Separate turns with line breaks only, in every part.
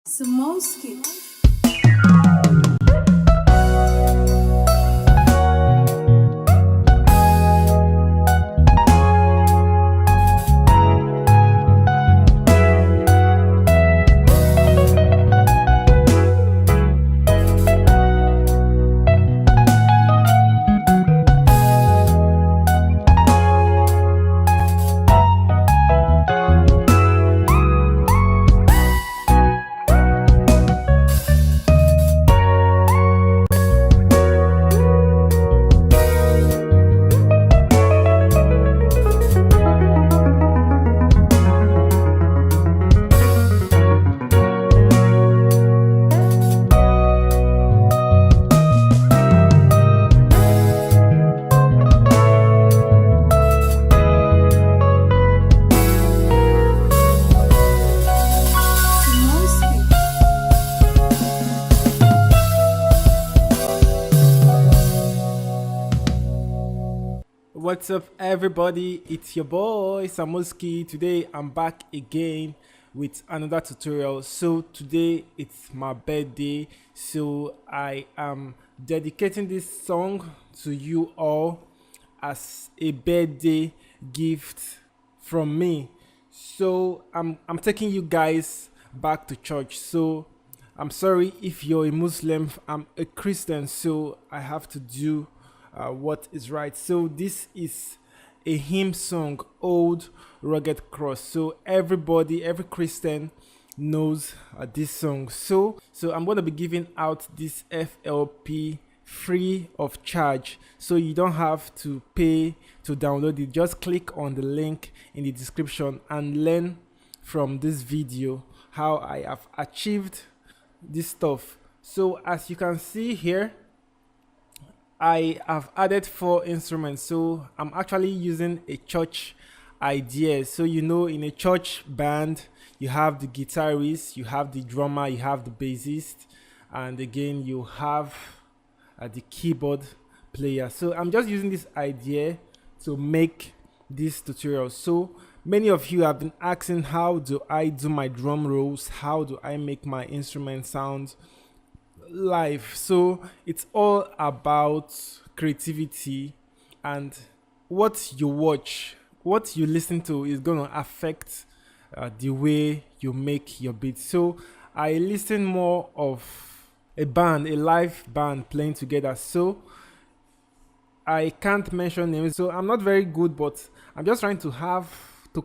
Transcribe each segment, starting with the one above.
Samolski. Samolski.
What's up, everybody? It's your boy Samuski. Today I'm back again with another tutorial. So today it's my birthday, so I am dedicating this song to you all as a birthday gift from me. So I'm taking you guys back to church. So I'm sorry if you're a Muslim. I'm a Christian, so I have to do what is right. So this is a hymn song, Old Rugged Cross. So everybody, every Christian knows this song. So I'm going to be giving out this FLP free of charge, so you don't have to pay to download it. Just click on the link in the description and learn from this video how I have achieved this stuff. So as you can see here, I have added 4 instruments. So I'm actually using a church idea. So you know, in a church band, you have the guitarist, you have the drummer, you have the bassist, and again you have the keyboard player. So I'm just using this idea to make this tutorial. So many of you have been asking, how do I do my drum rolls? How do I make my instrument sound live? So it's all about creativity, and what you watch, what you listen to is going to affect the way you make your beats. So I listen more of a band, a live band playing together. So I can't mention names, so I'm not very good, but I'm just trying to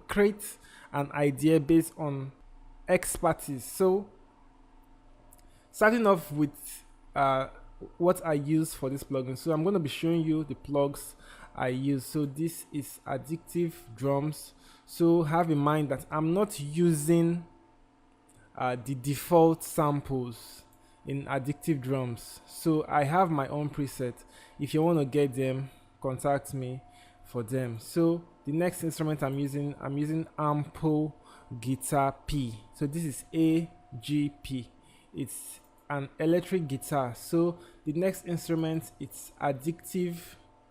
create an idea based on expertise. So starting off with what I use for this plugin. So I'm going to be showing you the plugs I use. So this is Addictive Drums. So have in mind that I'm not using the default samples in Addictive Drums. So I have my own preset. If you want to get them, contact me for them. So the next instrument I'm using Ampo Guitar P. So this is AGP. It's an electric guitar. So the next instrument, it's Addictive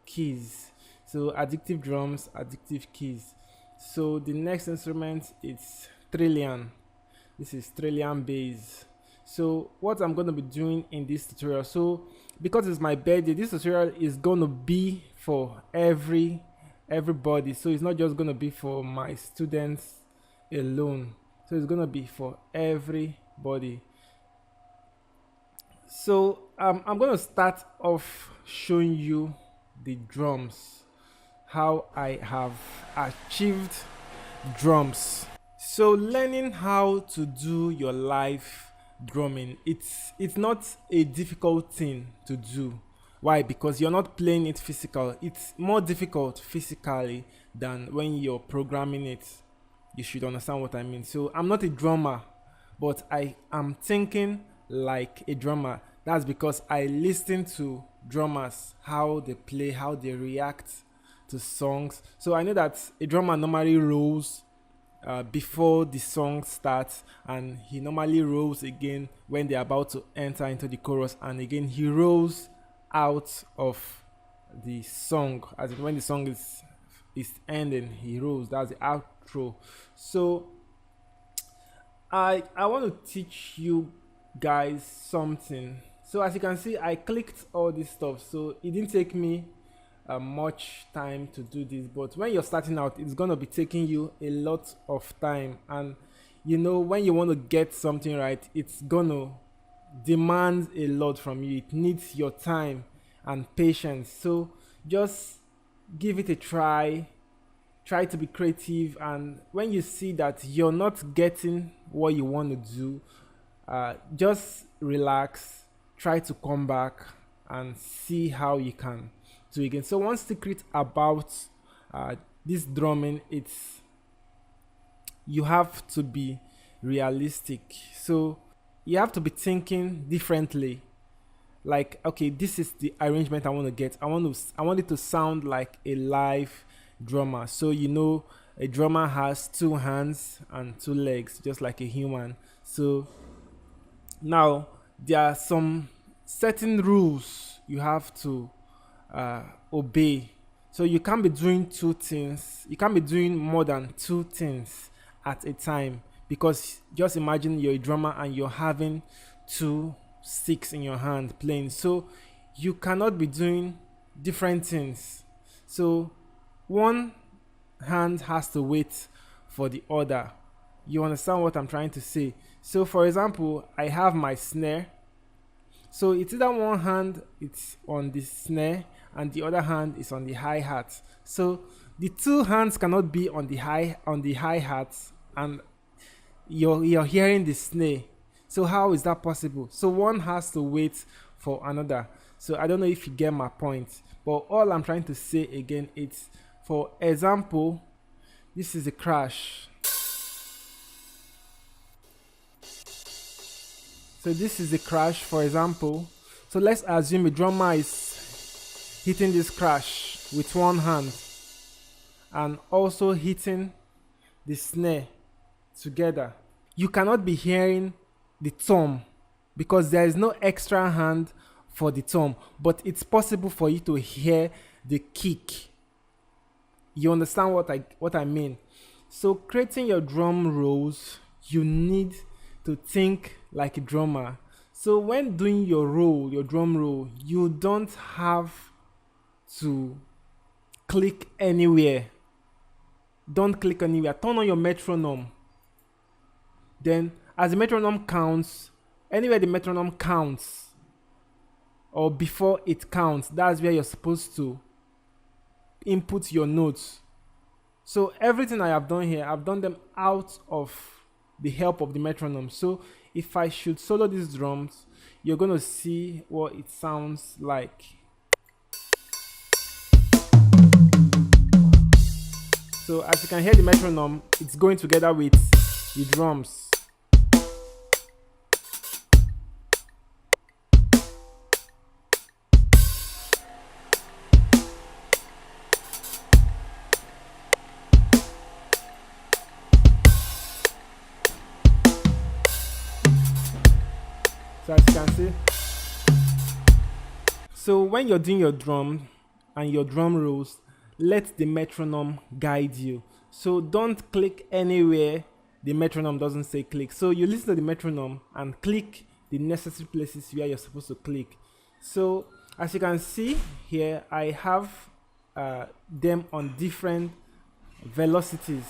Keys. So Addictive Drums, Addictive Keys. So the next instrument, it's Trillian. This is Trillian bass. So what I'm going to be doing in this tutorial, so because it's my birthday, this tutorial is going to be for everybody. So it's not just going to be for my students alone. So it's going to be for everybody. So I'm going to start off showing you the drums, how I have achieved drums. So learning how to do your live drumming, it's not a difficult thing to do. Why? Because you're not playing it physical. It's more difficult physically than when you're programming it. You should understand what I mean. So I'm not a drummer, but I am thinking like a drummer. That's because I listen to drummers, how they play, how they react to songs. So I know that a drummer normally rolls before the song starts, and he normally rolls again when they're about to enter into the chorus, and again he rolls out of the song, as in when the song is ending, he rolls. That's the outro. So I want to teach you guys something. So as you can see, I clicked all this stuff, so it didn't take me much time to do this. But when you're starting out, it's gonna be taking you a lot of time, and when you want to get something right, it's gonna demand a lot from you. It needs your time and patience. So just give it a try to be creative, and when you see that you're not getting what you want to do, just relax, try to come back and see how you can do again. So one secret about this drumming, it's you have to be realistic. So you have to be thinking differently. Like, okay, this is the arrangement I want to get. I want it to sound like a live drummer. So a drummer has two hands and two legs, just like a human. So now there are some certain rules you have to obey. So you can't be doing two things. You can't be doing more than two things at a time, because just imagine you're a drummer and you're having two sticks in your hand playing. So you cannot be doing different things. So one hand has to wait for the other. You understand what I'm trying to say? So for example, I have my snare. So it's either one hand it's on the snare and the other hand is on the hi-hat. So the two hands cannot be on the hi-hat and you're hearing the snare. So how is that possible? So one has to wait for another. So I don't know if you get my point, but all I'm trying to say again is, for example, this is a crash. So this is a crash, for example. So let's assume a drummer is hitting this crash with one hand and also hitting the snare together. You cannot be hearing the tom because there is no extra hand for the tom, but it's possible for you to hear the kick. You understand what I mean? So creating your drum rolls, you need to think like a drummer. So when doing your drum roll, you don't have to click anywhere. Don't click anywhere. Turn on your metronome. Then as the metronome counts, anywhere the metronome counts or before it counts, that's where you're supposed to input your notes. So everything I have done here, I've done them out of the help of the metronome. So if I should solo these drums, you're going to see what it sounds like. So as you can hear the metronome, it's going together with the drums. So as you can see, so when you're doing your drum and your drum rolls, let the metronome guide you. So don't click anywhere the metronome doesn't say click. So you listen to the metronome and click the necessary places where you're supposed to click. So as you can see here, I have them on different velocities.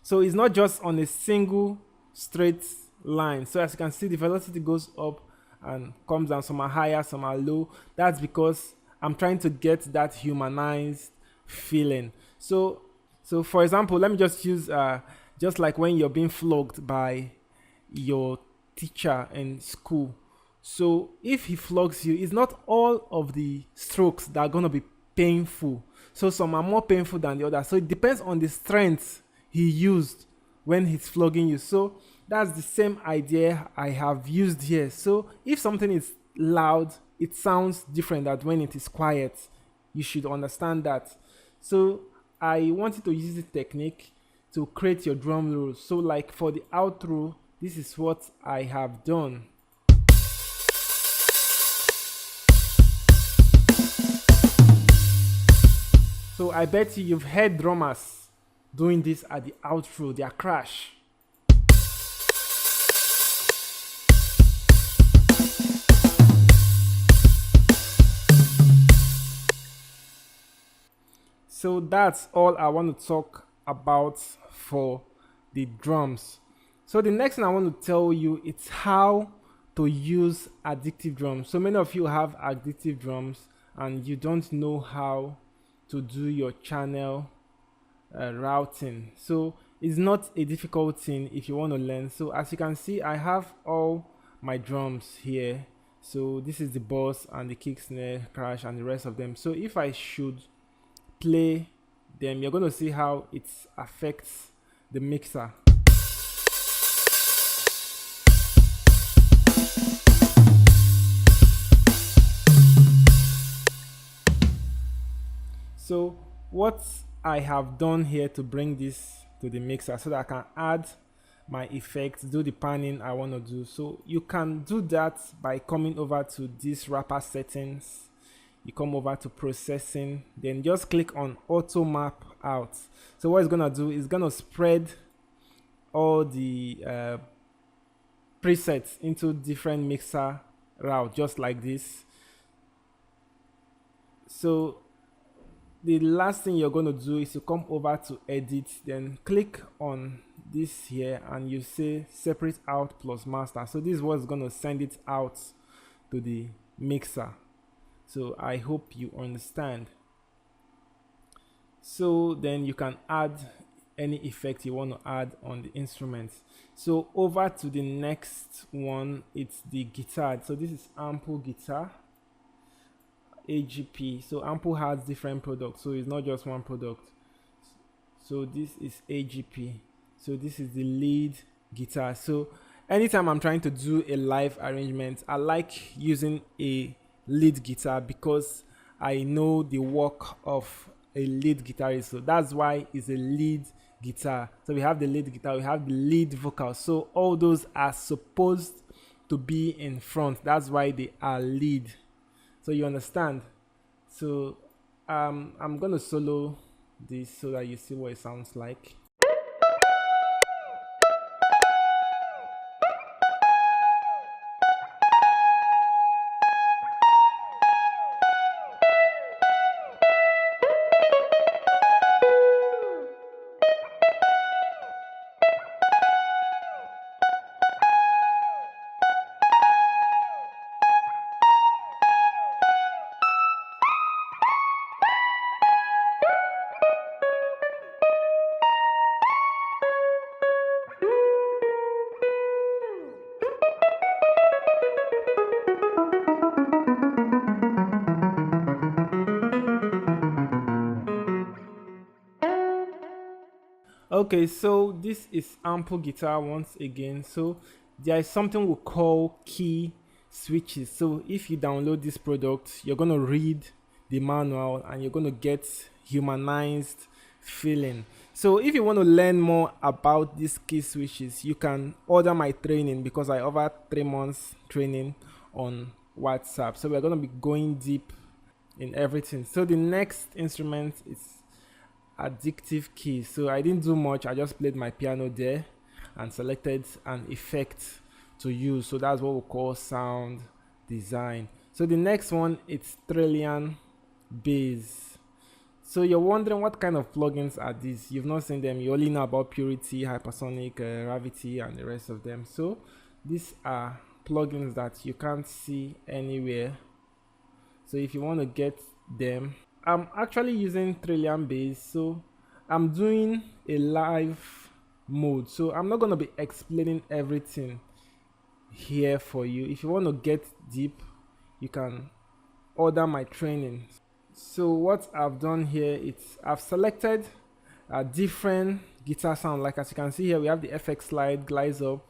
So it's not just on a single straight line. So as you can see, the velocity goes up and comes down. Some are higher, some are low. That's because I'm trying to get that humanized feeling. So for example, let me just use just like when you're being flogged by your teacher in school. So if he flogs you, it's not all of the strokes that are going to be painful. So some are more painful than the other. So it depends on the strength he used when he's flogging you. So that's the same idea I have used here. So if something is loud, it sounds different than when it is quiet. You should understand that. So I wanted to use this technique to create your drum rolls. So like for the outro, this is what I have done. So I bet you've heard drummers doing this at the outro, their crash. so that's all I want to talk about for the drums. So the next thing I want to tell you is how to use addictive drums. So many of you have addictive drums and you don't know how to do your channel routing. So it's not a difficult thing if you want to learn. So as you can see, I have all my drums here. So this is the boss and the kick, snare, crash, and the rest of them. So if I should play them, you're going to see how it affects the mixer. So what I have done here to bring this to the mixer so that I can add my effects, do the panning I want to do. So you can do that by coming over to this wrapper settings. You come over to processing, then just click on auto map out. So what it's gonna do is gonna spread all the presets into different mixer route, just like this. So the last thing you're going to do is to come over to edit, then click on this here and you say separate out plus master. So this is what's going to send it out to the mixer. So I hope you understand. So then you can add any effect you want to add on the instruments. So over to the next one, it's the guitar. So this is Ample Guitar AGP. So Ample has different products, so it's not just one product. So this is AGP. So this is the lead guitar. So anytime I'm trying to do a live arrangement, I like using a lead guitar because I know the work of a lead guitarist. So that's why it's a lead guitar. So we have the lead guitar, we have the lead vocal. So all those are supposed to be in front. That's why they are lead. So you understand? So I'm gonna solo this so that you see what it sounds like. Okay, so this is Ample Guitar once again. So there is something we call key switches. So if you download this product, you're going to read the manual and you're going to get humanized feeling. So if you want to learn more about these key switches, you can order my training because I offer 3 months training on WhatsApp. So we're going to be going deep in everything. So the next instrument is addictive keys. So I didn't do much, I just played my piano there and selected an effect to use. So that's what we call sound design. So the next one, it's Trillian Bass. So you're wondering what kind of plugins are these. You've not seen them, you only know about Purity, Hypersonic, Gravity and the rest of them. So these are plugins that you can't see anywhere. So if you want to get them, I'm actually using Trillian Bass. So I'm doing a live mode, so I'm not going to be explaining everything here for you. If you want to get deep, you can order my training. So what I've done here is I've selected a different guitar sound. Like as you can see here, we have the FX slide, glides up,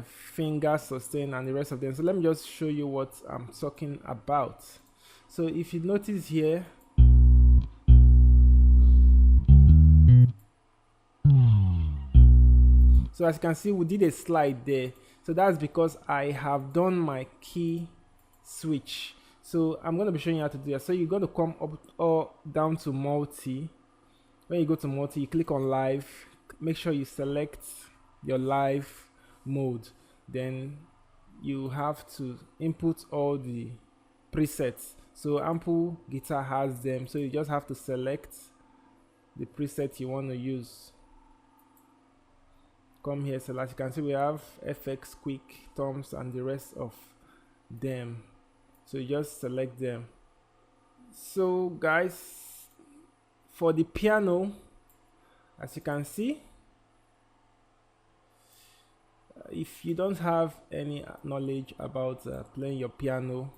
finger sustain and the rest of them. So let me just show you what I'm talking about. So if you notice here, so as you can see, we did a slide there. So that's because I have done my key switch. So I'm going to be showing you how to do that. So you're going to come up or down to multi. When you go to multi, you click on live. Make sure you select your live mode. Then you have to input all the presets. So Ample Guitar has them, so you just have to select the preset you want to use. Come here, so as you can see, we have FX, Quick, Toms, and the rest of them. So you just select them. So guys, for the piano, as you can see, if you don't have any knowledge about playing your piano,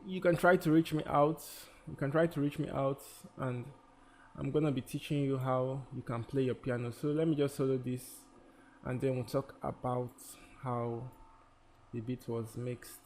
you can try to reach me out. And I'm gonna be teaching you how you can play your piano. So let me just solo this, and then we'll talk about how the beat was mixed.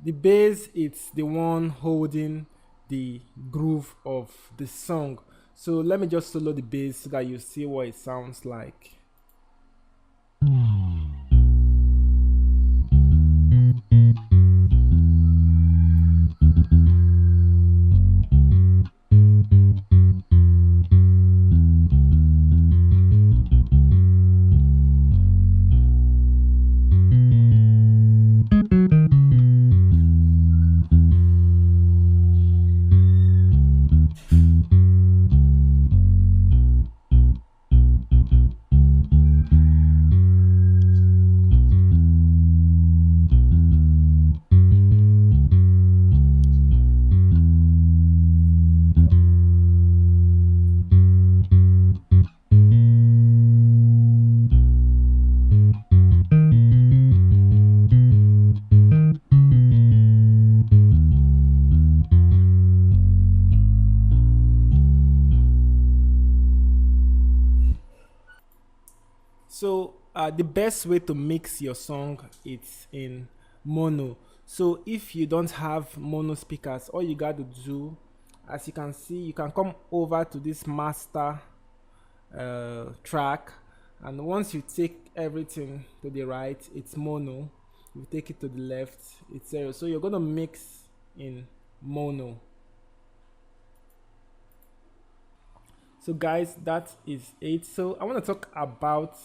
The bass, it's the one holding the groove of the song. So let me just solo the bass so that you see what it sounds like. So the best way to mix your song is in mono. So if you don't have mono speakers, all you got to do, as you can see, you can come over to this master track, and once you take everything to the right, it's mono. You take it to the left, it's stereo. So you're gonna mix in mono. So guys, that is it. So I want to talk about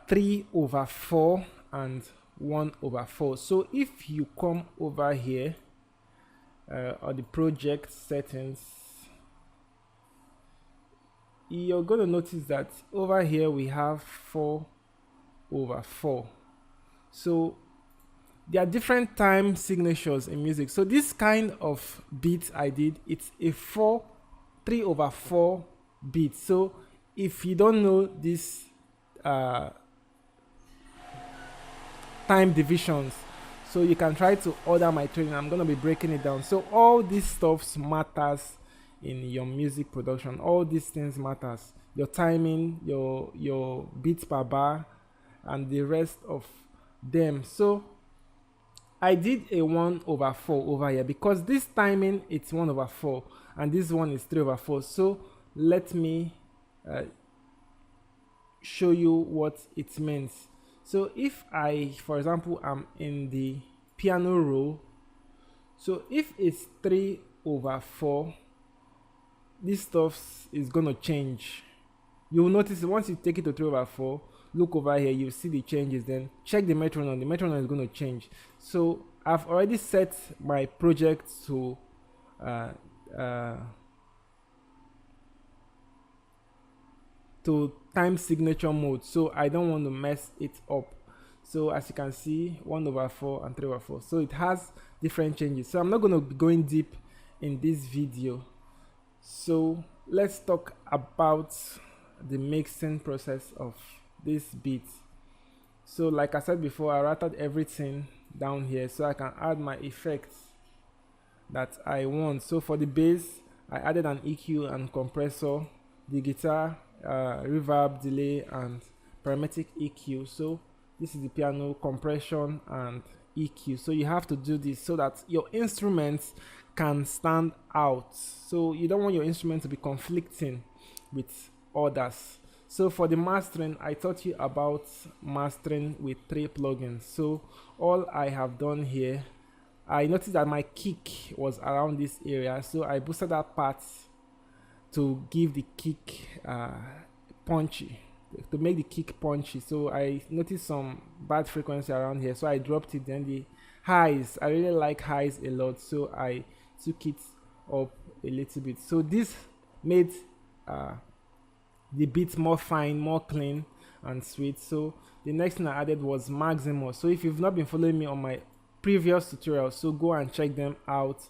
3/4 and 1/4. So if you come over here on the project settings, you're going to notice that over here we have 4/4. So there are different time signatures in music. So this kind of beat I did, it's a 3/4 beat. So if you don't know this time divisions, so you can try to order my training. I'm gonna be breaking it down. So all these stuffs matters in your music production. All these things matters. Your timing, your beats per bar, and the rest of them. So I did a 1/4 over here because this timing it's 1/4 and this one is 3/4. So let me show you what it means. So if I, for example, am in the piano roll, so if it's 3/4, this stuff is gonna change. You will notice once you take it to 3/4, look over here, you see the changes. Then check the metronome. The metronome is going to change. So I've already set my project to time signature mode, so I don't want to mess it up. So as you can see, 1/4 and 3/4. So it has different changes. So I'm not going to be going deep in this video. So let's talk about the mixing process of this beat. So like I said before, I routed everything down here so I can add my effects that I want. So for the bass, I added an EQ and compressor, the guitar, reverb, delay, and parametric EQ. So this is the piano, compression and EQ. So you have to do this so that your instruments can stand out. So you don't want your instrument to be conflicting with others. So for the mastering, I taught you about mastering with 3 plugins. So all I have done here, I noticed that my kick was around this area, so I boosted that part to give the kick punchy, to make the kick punchy. So I noticed some bad frequency around here, so I dropped it. Then the highs, I really like highs a lot, so I took it up a little bit. So this made the beat more fine, more clean and sweet. So the next thing I added was Maximus. So if you've not been following me on my previous tutorials, so go and check them out.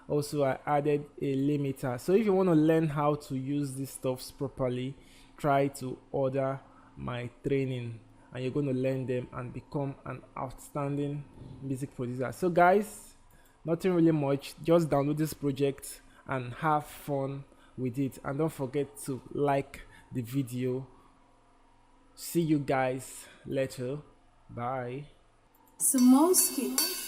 Also, I added a limiter. So if you want to learn how to use these stuffs properly, try to order my training and you're going to learn them and become an outstanding music producer. So guys, nothing really much, just download this project and have fun with it, and don't forget to like the video. See you guys later. Bye.
Sumoski.